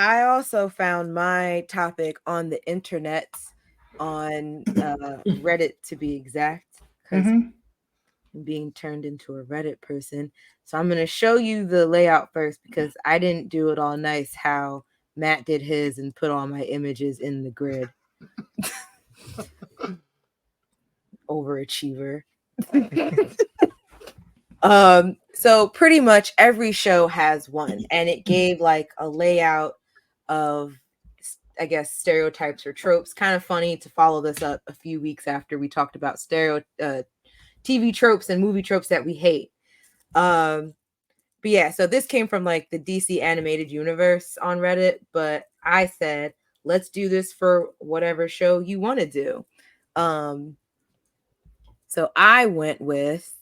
I also found my topic on the internet, on Reddit to be exact, because Mm-hmm. I'm being turned into a Reddit person. So I'm going to show you the layout first because I didn't do it all nice how Matt did his and put all my images in the grid. Overachiever. So pretty much every show has one, and it gave like a layout of, I guess, stereotypes or tropes. Kind of funny to follow this up a few weeks after we talked about TV tropes and movie tropes that we hate. But yeah, so this came from like the DC animated universe on Reddit, but I said, let's do this for whatever show you want to do. So I went with,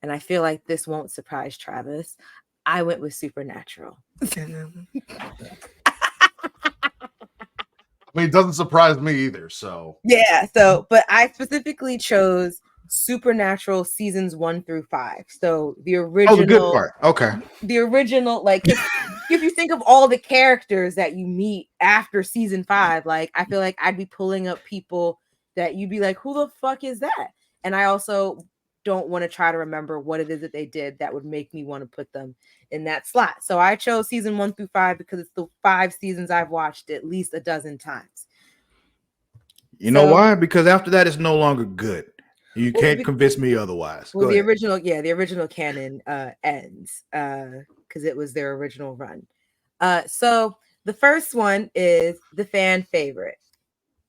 and I feel like this won't surprise Travis, I went with Supernatural. I mean, it doesn't surprise me either. So Yeah, so but I specifically chose Supernatural seasons 1 through 5. So the Oh, the good original, part. Okay. like if you think of all the characters that you meet after season 5, like I feel like I'd be pulling up people that you'd be like, who the fuck is that? And I also don't want to try to remember what it is that they did that would make me want to put them in that slot. So I chose season 1 through 5 because it's the 5 seasons I've watched at least a dozen times. You know why? Because after that, it's no longer good. You can't convince me otherwise. Well, the original canon ends because it was their original run. So the first one is the fan favorite,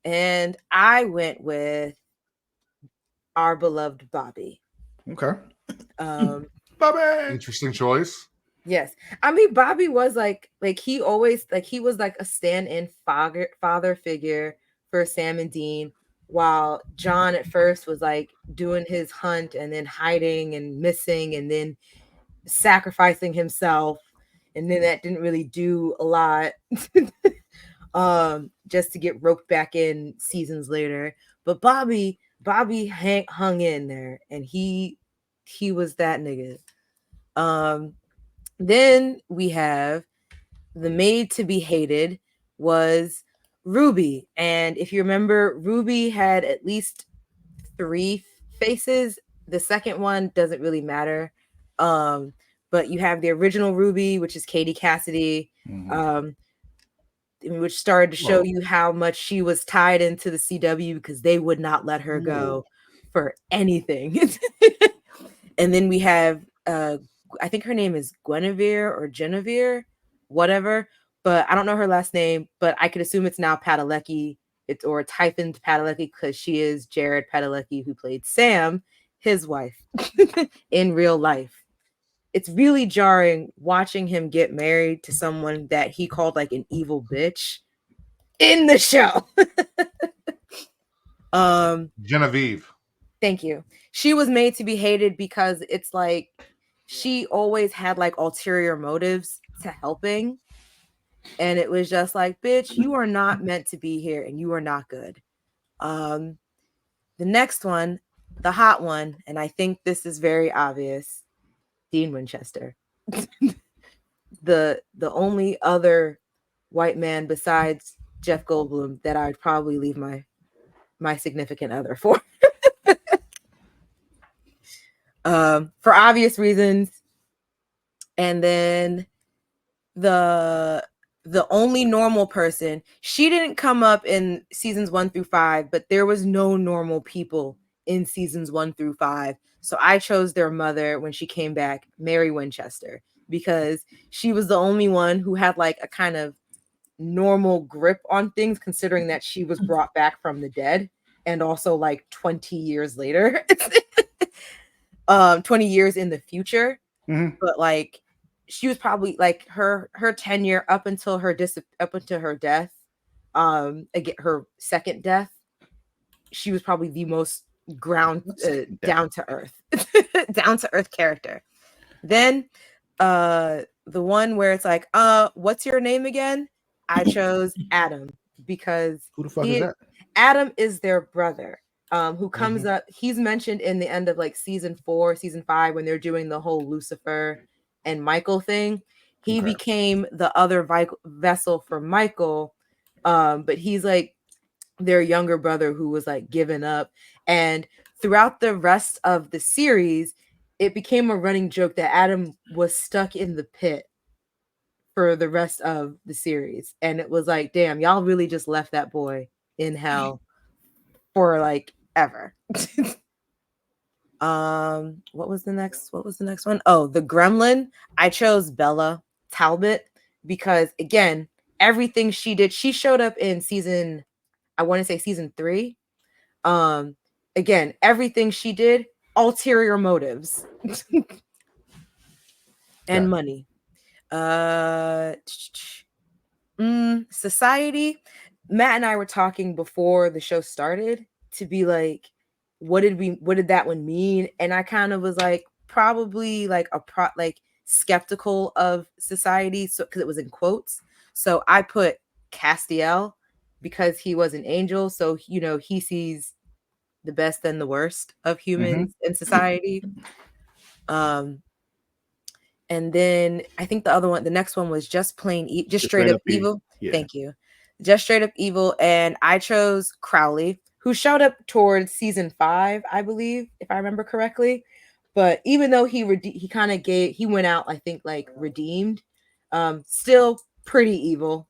and I went with our beloved Bobby. Okay. Bobby, interesting choice. Yes, I mean Bobby was like he always he was like a stand-in father figure for Sam and Dean, while John at first was like doing his hunt and then hiding and missing and then sacrificing himself, and then that didn't really do a lot. Just to get roped back in seasons later. But Bobby hung in there, and he was that nigga. Then we have the maid to be hated was Ruby. And if you remember, Ruby had at least 3 faces. The second one doesn't really matter. But you have the original Ruby, which is Katie Cassidy, which started to show you how much she was tied into the CW because they would not let her go for anything. And then we have I think her name is Guinevere or Genevieve, whatever, but I don't know her last name, but I could assume it's now Padalecki. It's hyphened Padalecki because she is Jared Padalecki, who played Sam, his wife, in real life. It's really jarring watching him get married to someone that he called like an evil bitch in the show. Genevieve. Thank you. She was made to be hated because it's like she always had like ulterior motives to helping. And it was just like, bitch, you are not meant to be here and you are not good. The next one, the hot one, and I think this is very obvious, Dean Winchester. the only other white man besides Jeff Goldblum that I'd probably leave my significant other for. For obvious reasons. And then the only normal person, she didn't come up in seasons 1 through 5, but there was no normal people in seasons 1 through 5. So I chose their mother when she came back, Mary Winchester, because she was the only one who had like a kind of normal grip on things, considering that she was brought back from the dead and also like 20 years later. 20 years in the future. But like she was probably like her tenure up until her death, again her second death, she was probably the most down to earth character. Then the one where it's like, what's your name again? I chose Adam because who the fuck is that? Adam is their brother. Who comes up, he's mentioned in the end of like season 4, season 5, when they're doing the whole Lucifer and Michael thing. He became the other vessel for Michael, but he's like their younger brother who was like given up. And throughout the rest of the series, it became a running joke that Adam was stuck in the pit for the rest of the series. And it was like, damn, y'all really just left that boy in hell for like ever. What was the next one? Oh, the gremlin. I chose Bella Talbot because again, everything she did, she showed up in season 3. Again, everything she did, ulterior motives and money. Society. Matt and I were talking before the show started to be like, what did that one mean? And I kind of was like, probably like skeptical of society, so because it was in quotes. So I put Castiel because he was an angel, so he sees the best and the worst of humans in society. And then I think the next one was just straight up evil. Yeah. Thank you. Just straight up evil. And I chose Crowley, who showed up towards season 5, I believe, if I remember correctly. But even though he went out, I think like redeemed, still pretty evil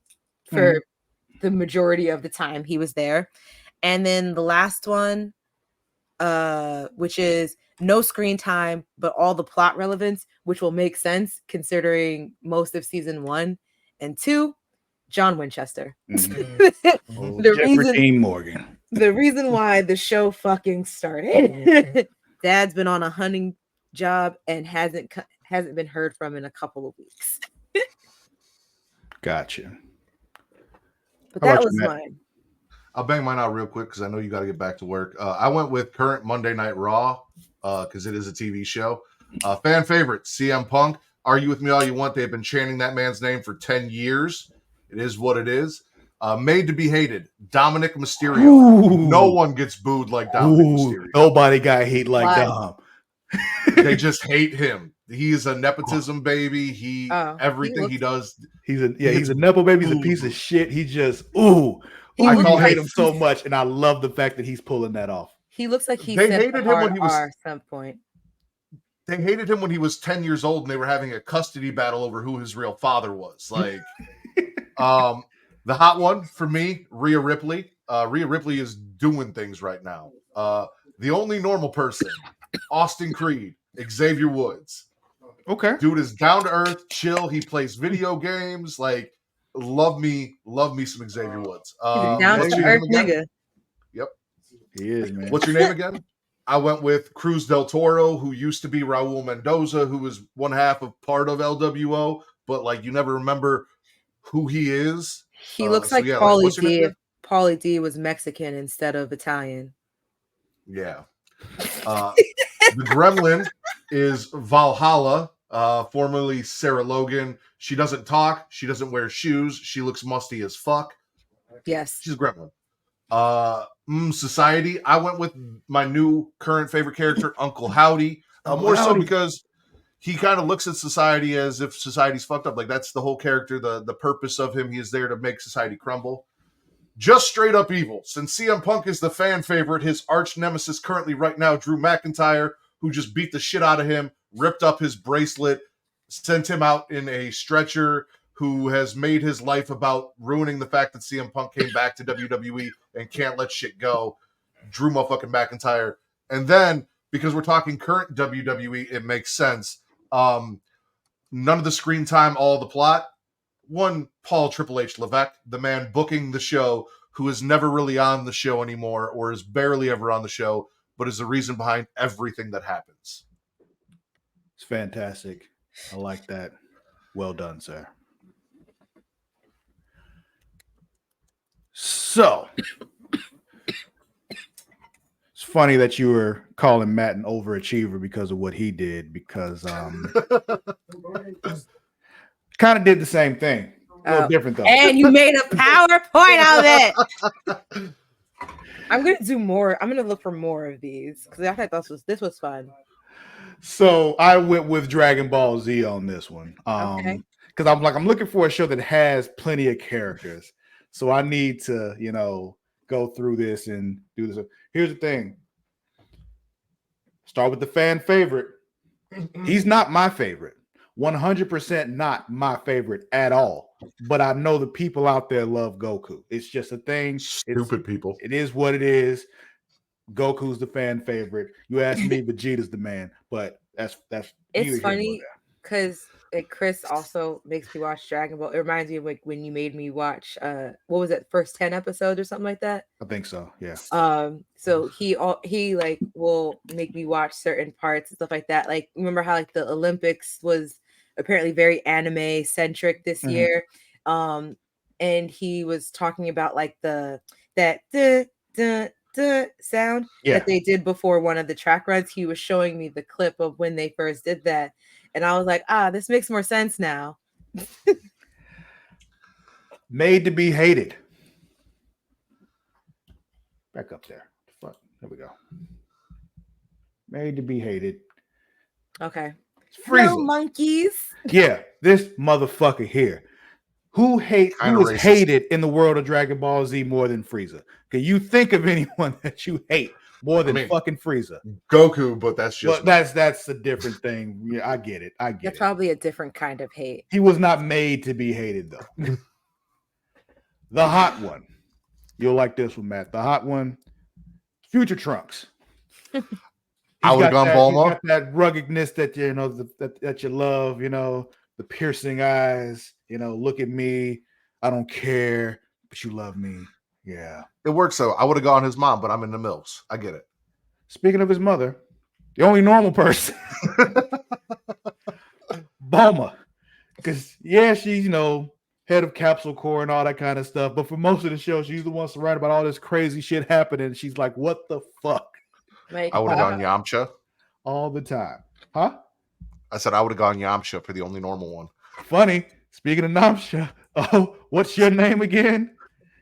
for the majority of the time he was there. And then the last one, which is no screen time, but all the plot relevance, which will make sense considering most of season 1 and 2, John Winchester. The reason why the show fucking started. Dad's been on a hunting job and hasn't been heard from in a couple of weeks. Gotcha. But that was mine. I'll bang mine out real quick because I know you got to get back to work. I went with current Monday Night Raw because it is a TV show. Fan favorite, CM Punk. Argue with me all you want. They've been chanting that man's name for 10 years. It is what it is. Made to be hated, Dominic Mysterio. Ooh. No one gets booed like Dominic Mysterio. Nobody got hate like Dom. They just hate him. He's a nepotism baby. Everything he does. He's a nepo baby. He's a piece of shit. He just I hate him so much, and I love the fact that he's pulling that off. He looks like they hated him when he was at some point. They hated him when he was 10 years old, and they were having a custody battle over who his real father was. Like, the hot one for me, Rhea Ripley. Rhea Ripley is doing things right now. The only normal person, Austin Creed, Xavier Woods. Okay, dude is down to earth, chill. He plays video games. Like, love me some Xavier Woods. Down to earth nigga. Yep, he is, man. What's your name again? I went with Cruz del Toro, who used to be Raul Mendoza, who was one half of part of LWO, but like you never remember who he is. He looks like Paulie D. If Paulie D was Mexican instead of Italian. Yeah. The Gremlin is Valhalla, formerly Sarah Logan. She doesn't talk. She doesn't wear shoes. She looks musty as fuck. Yes. She's a Gremlin. Society. I went with my new current favorite character, Uncle Howdy. So because he kind of looks at society as if society's fucked up. Like, that's the whole character, the purpose of him. He is there to make society crumble. Just straight up evil. Since CM Punk is the fan favorite, his arch nemesis currently right now, Drew McIntyre, who just beat the shit out of him, ripped up his bracelet, sent him out in a stretcher, who has made his life about ruining the fact that CM Punk came back to WWE and can't let shit go. Drew motherfucking McIntyre. And then, because we're talking current WWE, it makes sense. None of the screen time, all the plot. One, Paul Triple H Levesque, the man booking the show, who is never really on the show anymore, or is barely ever on the show, but is the reason behind everything that happens. It's fantastic. I like that. Well done, sir. So, it's funny that you were calling Matt an overachiever because of what he did, because kind of did the same thing. A little different, though. And you made a PowerPoint of it. I'm going to do more. I'm going to look for more of these because I thought this was fun. So I went with Dragon Ball Z on this one. Okay. because I'm looking for a show that has plenty of characters. So I need to, go through this and do this. Here's the thing. Start with the fan favorite. He's not my favorite. 100% not my favorite at all. But I know the people out there love Goku. It's just a thing. Stupid people. It is what it is. Goku's the fan favorite. You ask me, Vegeta's the man. But that's it's funny because Chris also makes me watch Dragon Ball. It reminds me of like when you made me watch what was it, first 10 episodes or something like that? I think so, yeah. So he like will make me watch certain parts and stuff like that. Like remember how like the Olympics was apparently very anime centric this year. And he was talking about like that sound that they did before one of the track runs. He was showing me the clip of when they first did that. And I was like, this makes more sense now. Made to be hated. Back up there. Fuck. There we go. Made to be hated. Okay. No monkeys. Yeah, this motherfucker here. Who is hated in the world of Dragon Ball Z more than Frieza? Can you think of anyone that you hate more than fucking Frieza? Goku, but that's just that's a different thing. Yeah, I get it. That's probably a different kind of hate. He was not made to be hated though. The hot one. You'll like this one, Matt. The hot one, Future Trunks. I would have gone Bulma. He's got that ruggedness that that you love, the piercing eyes, look at me. I don't care, but you love me. Yeah. It works though. I would have gone his mom, but I'm in the MILFs. I get it. Speaking of his mother, the only normal person. Bulma. Because she's, head of Capsule Corps and all that kind of stuff. But for most of the show, she's the one surrounded by all this crazy shit happening. She's like, what the fuck? I would have gone Yamcha. All the time. Huh? I said I would have gone Yamcha for the only normal one. Funny. Speaking of Yamcha, what's your name again?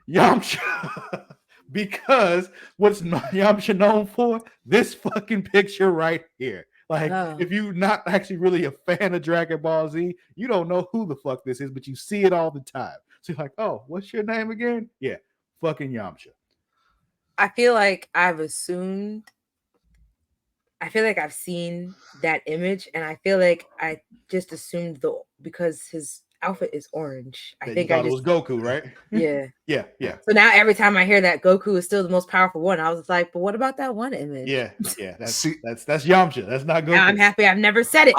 Yamcha. Because what's Yamcha known for? This fucking picture right here. Like, if you're not actually really a fan of Dragon Ball Z, you don't know who the fuck this is, but you see it all the time. So you're like, what's your name again? Yeah, fucking Yamcha. I feel like I've seen that image, and I feel like I just assumed because his outfit is orange. I think it was Goku, right? Yeah. yeah. So now every time I hear that Goku is still the most powerful one, I was like, but what about that one image? Yeah. That's Yamcha. That's not Goku. Now I'm happy I've never said it.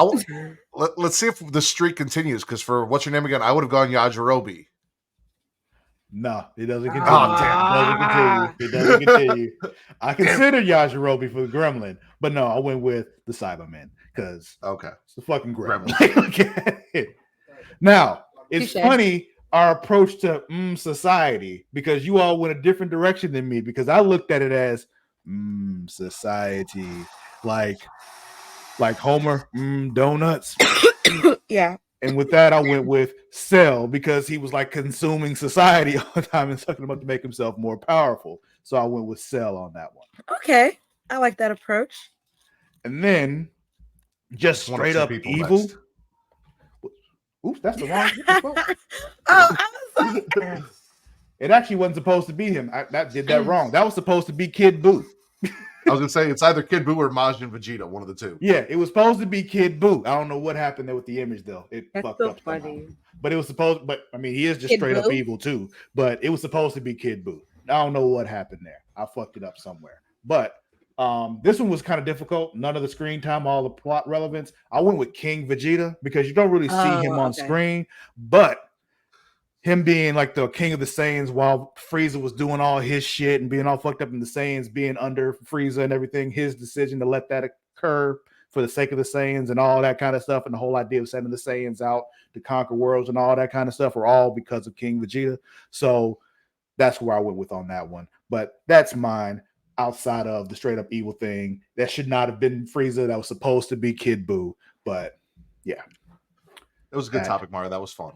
Let's see if the streak continues, because for what's your name again, I would have gone Yajirobe. No, it doesn't continue. It doesn't continue. I consider Yajirobe for the gremlin, but no, I went with the Cyberman because it's the fucking gremlin. Now, it's funny our approach to society, because you all went a different direction than me, because I looked at it as society, like Homer donuts. Yeah. And with that, I went with Cell, because he was like consuming society all the time and sucking him up to make himself more powerful. So I went with Cell on that one. Okay. I like that approach. And then just straight up evil. Next. Oops, that's the wrong. It actually wasn't supposed to be him. I did that wrong. That was supposed to be Kid Buu. I was gonna say it's either Kid Buu or Majin Vegeta, one of the two. Yeah, it was supposed to be Kid Buu. I don't know what happened there with the image though. That's fucked so up funny. Somehow. But it was supposed. But I mean, he is just Kid straight Buu? Up evil too. But it was supposed to be Kid Buu. I don't know what happened there. I fucked it up somewhere. But this one was kind of difficult. None of the screen time, all the plot relevance. I went with King Vegeta because you don't really see him on screen, but him being like the king of the Saiyans while Frieza was doing all his shit and being all fucked up in the Saiyans, being under Frieza and everything, his decision to let that occur for the sake of the Saiyans and all that kind of stuff, and the whole idea of sending the Saiyans out to conquer worlds and all that kind of stuff were all because of King Vegeta. So that's where I went with on that one. But that's mine. Outside of the straight up evil thing, that should not have been Frieza. That was supposed to be Kid Buu. But yeah, it was a good topic, Mario. That was fun.